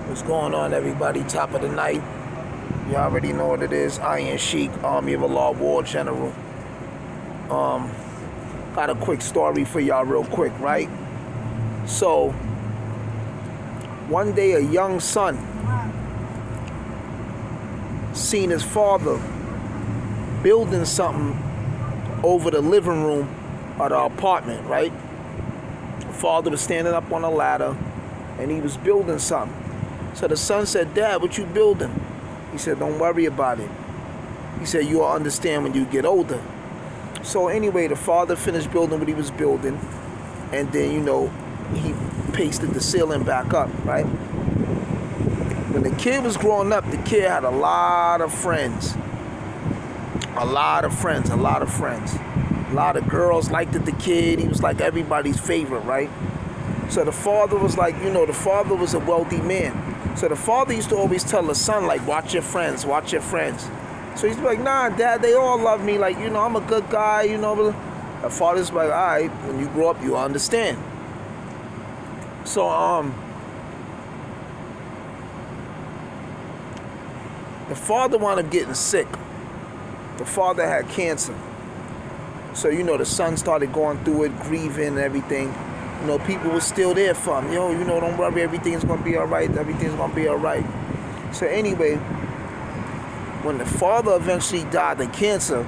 What's going on, everybody? Top of the night. You already know what it is. Iron Sheik, Army of Allah, War General. Got a quick story for y'all real quick, right? So, one day a young son seen his father building something over the living room of the apartment, right? The father was standing up on a ladder and he was building something. So the son said, "Dad, what you building?" He said, "Don't worry about it." He said, "You'll understand when you get older." So anyway, the father finished building what he was building, and then, he pasted the ceiling back up, right? When the kid was growing up, the kid had a lot of friends. A lot of girls liked the kid. He was like everybody's favorite, right? So the father was like, the father was a wealthy man. So the father used to always tell the son, like, watch your friends. So he's like, "Nah, Dad, they all love me. Like, I'm a good guy, The father's like, "All right, when you grow up, you'll understand." So, the father wound up getting sick. The father had cancer. So, the son started going through it, grieving and everything. People were still there for him. Don't worry, everything's going to be all right. So anyway, when the father eventually died of cancer,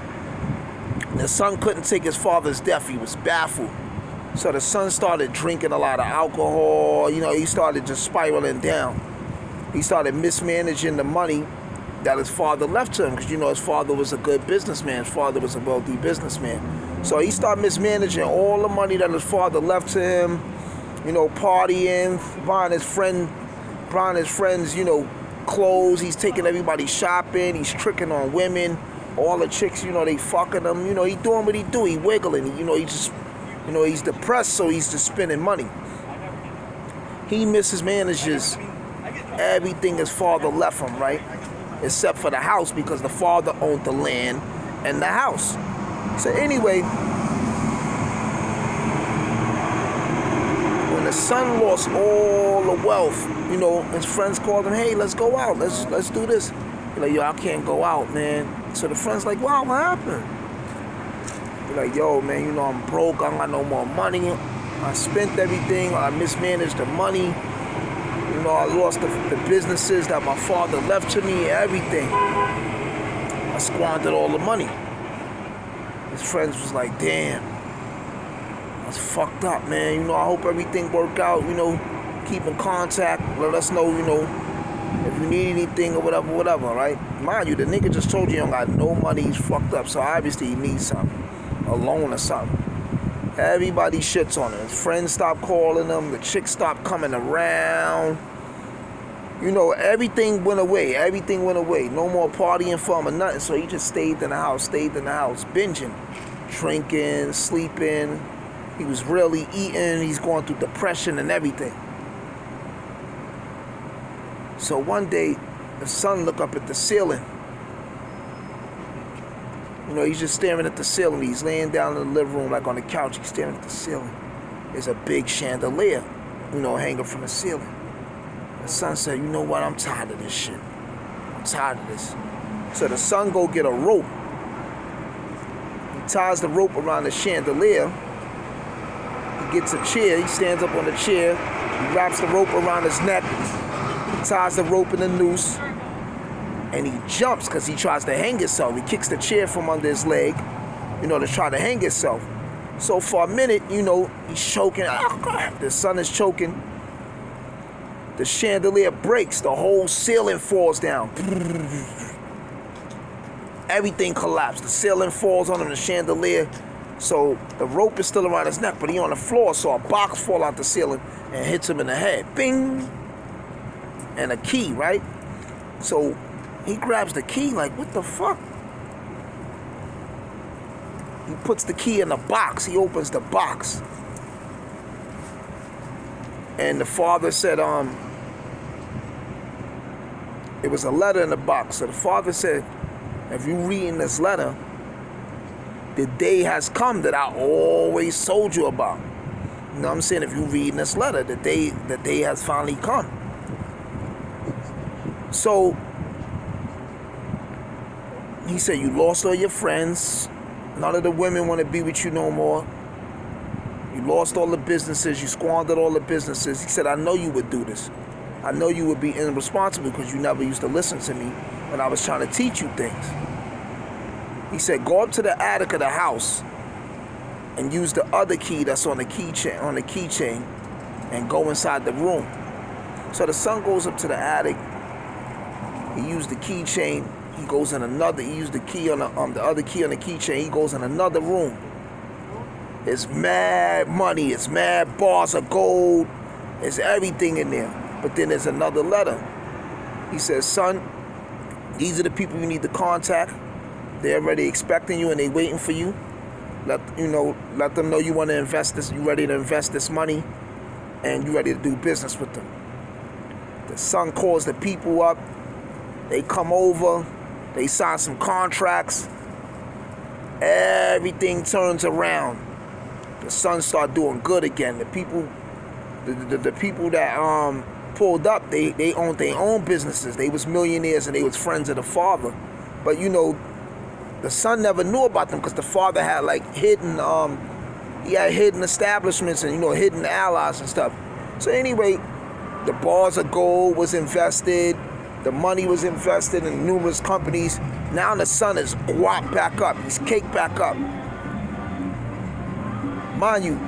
the son couldn't take his father's death. He was baffled. So the son started drinking a lot of alcohol. He started just spiraling down. He started mismanaging the money that his father left to him, because his father was a good businessman. His father was a wealthy businessman. So he started mismanaging all the money that his father left to him, partying, buying his friends, clothes. He's taking everybody shopping. He's tricking on women. All the chicks, they fucking him. He doing what he do. He wiggling. He's depressed, so he's just spending money. He mismanages everything his father left him, right? Except for the house, because the father owned the land and the house. So anyway, when the son lost all the wealth, his friends called him, "Hey, let's go out. Let's do this." He's like, "Yo, I can't go out, man." So the friend's like, "Wow, what happened?" He's like, "Yo, man, I'm broke. I don't got no more money. I spent everything. I mismanaged the money. I lost the businesses that my father left to me, everything. I squandered all the money." His friends was like, "Damn, that's fucked up, man. I hope everything work out. Keep in contact. Let us know, if you need anything or whatever, right?" Mind you, the nigga just told you he don't got no money. He's fucked up. So obviously he needs something, a loan or something. Everybody shits on him. His friends stopped calling him. The chicks stopped coming around. Everything went away. No more partying for him or nothing. So he just stayed in the house, binging, drinking, sleeping. He was really eating. He's going through depression and everything. So one day, the son looked up at the ceiling. He's just staring at the ceiling. He's laying down in the living room, like on the couch. He's staring at the ceiling. There's a big chandelier, hanging from the ceiling. The son said, "You know what? I'm tired of this shit. I'm tired of this." So the son go get a rope. He ties the rope around the chandelier. He gets a chair. He stands up on the chair. He wraps the rope around his neck. He ties the rope in a noose. And he jumps because he tries to hang himself. He kicks the chair from under his leg, to try to hang himself. So for a minute, he's choking. The son is choking. The chandelier breaks. The whole ceiling falls down. Everything collapsed. The ceiling falls on him, the chandelier. So the rope is still around his neck, but he on the floor. So a box fall out the ceiling and hits him in the head. Bing! And a key, right? So he grabs the key like, what the fuck? He puts the key in the box. He opens the box. And the father said, it was a letter in the box. So the father said, "If you reading this letter, the day has come that I always told you about." You know what I'm saying? If you reading this letter, the day has finally come. So he said, you lost all your friends. None of the women want to be with you no more. You lost all the businesses. You squandered all the businesses. He said, I know you would do this. I know you would be irresponsible because you never used to listen to me when I was trying to teach you things. He said, go up to the attic of the house and use the other key that's on the keychain and go inside the room. So the son goes up to the attic. He used the keychain. He goes in another. He used the key on the other key on the keychain. He goes in another room. It's mad money. It's mad bars of gold. It's everything in there. But then there's another letter. He says, son, these are the people you need to contact. They're already expecting you and they waiting for you. Let them know you want to invest this. You ready to invest this money, and you ready to do business with them. The son calls the people up. They come over. They sign some contracts. Everything turns around. The son start doing good again. The people that pulled up, they owned their own businesses. They was millionaires and they was friends of the father. But the son never knew about them because the father had hidden establishments and hidden allies and stuff. So anyway, the bars of gold was invested. The money was invested in numerous companies. Now the son is guap back up. He's caked back up. Mind you,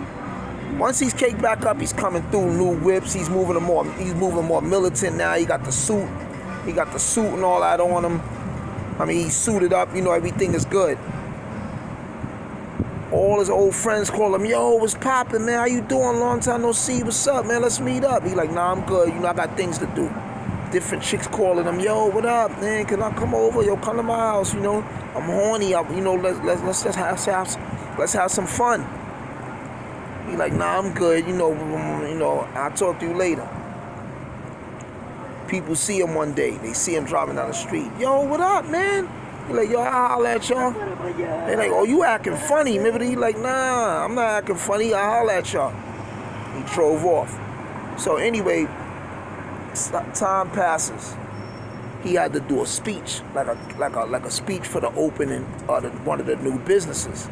once he's caked back up, he's coming through new whips. He's moving more militant now. He got the suit. He got the suit and all that on him. I mean, he's suited up. Everything is good. All his old friends call him, yo, what's poppin', man? How you doing? Long time no see. What's up, man? Let's meet up. He like, nah, I'm good. I got things to do. Different chicks calling him, yo, what up, man? Can I come over? Yo, come to my house. I'm horny. Let's have some fun. He like, nah, I'm good. I'll talk to you later. People see him one day. They see him driving down the street. Yo, what up, man? He like, yo, I'll holler at y'all. They like, oh, you acting funny. Maybe he like, nah, I'm not acting funny. I'll holler at y'all. He drove off. So anyway, time passes. He had to do a speech, like a speech for the opening of one of the new businesses.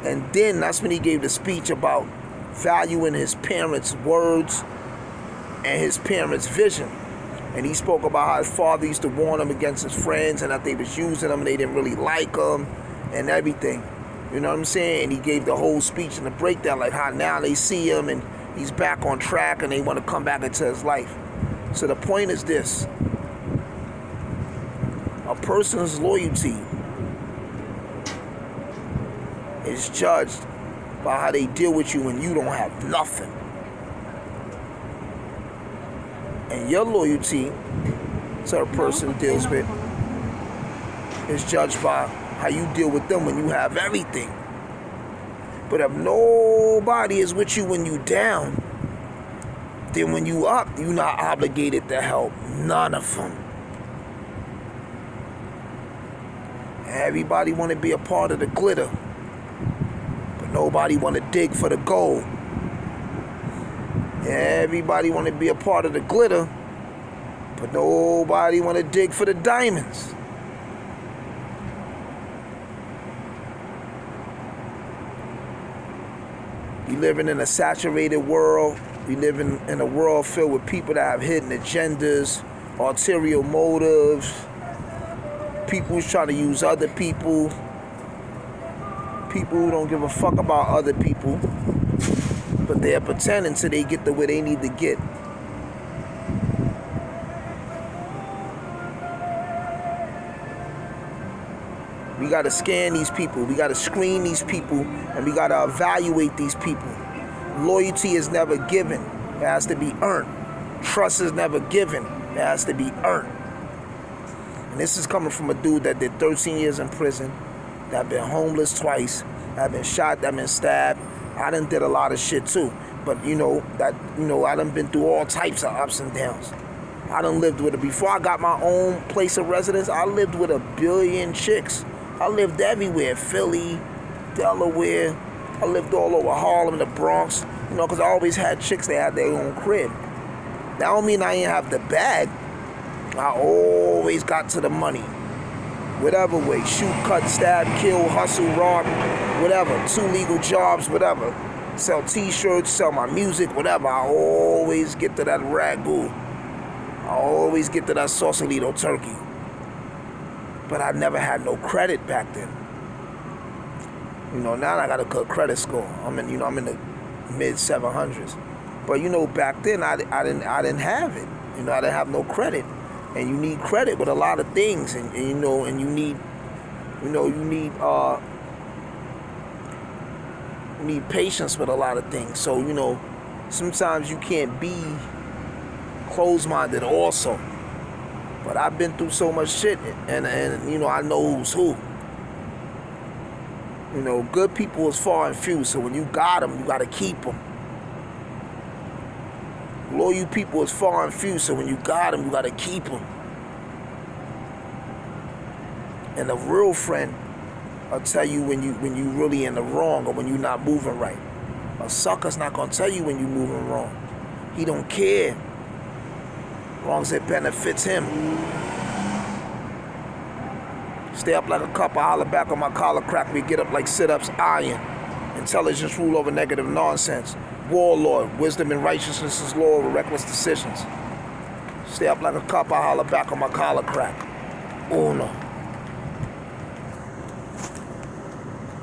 And then that's when he gave the speech about valuing his parents' words and his parents' vision. And he spoke about how his father used to warn him against his friends and that they was using him and they didn't really like him and everything. You know what I'm saying? And he gave the whole speech and the breakdown, like how now they see him and he's back on track and they want to come back into his life. So the point is this. A person's loyalty is judged by how they deal with you when you don't have nothing. And your loyalty to a person deals with is judged by how you deal with them when you have everything. But if nobody is with you when you down, then when you up, you're not obligated to help none of them. Everybody want to be a part of the glitter, but nobody want to dig for the gold. Everybody want to be a part of the glitter, but nobody want to dig for the diamonds. We living in a saturated world. We live in a world filled with people that have hidden agendas, ulterior motives, people who's trying to use other people, people who don't give a fuck about other people, but they're pretending till they get to where they need to get. We got to scan these people. We got to screen these people, and we got to evaluate these people. Loyalty is never given. It has to be earned. Trust is never given. It has to be earned. And this is coming from a dude that did 13 years in prison, that been homeless twice, that been shot, that been stabbed. I done did a lot of shit too. But I done been through all types of ups and downs. I done lived with it. Before I got my own place of residence, I lived with 1 billion chicks. I lived everywhere, Philly, Delaware. I lived all over Harlem, the Bronx, because I always had chicks that had their own crib. That don't mean I ain't have the bag. I always got to the money. Whatever way. Shoot, cut, stab, kill, hustle, rob, whatever. 2 legal jobs, whatever. Sell t-shirts, sell my music, whatever. I always get to that ragu. I always get to that Sausalito turkey. But I never had no credit back then. You know, now I got a good credit score. I'm in the mid 700s. But you know, back then I didn't have it. You know, I didn't have no credit. And you need credit with a lot of things, and you know, and you need patience with a lot of things. So, you know, sometimes you can't be closed-minded also. But I've been through so much shit, and you know, I know who's who. You know, good people is far and few, so when you got them, you got to keep them. Loyal people is far and few, so when you got them, you got to keep them. And a real friend will tell you when you really in the wrong or when you're not moving right. A sucker's not going to tell you when you're moving wrong. He don't care. As long as it benefits him. Stay up like a cup, I holler back on my collar crack. We get up like sit-ups, iron. Intelligence rule over negative nonsense. Warlord, wisdom and righteousness is law over reckless decisions. Stay up like a cup, I holler back on my collar crack. Uno.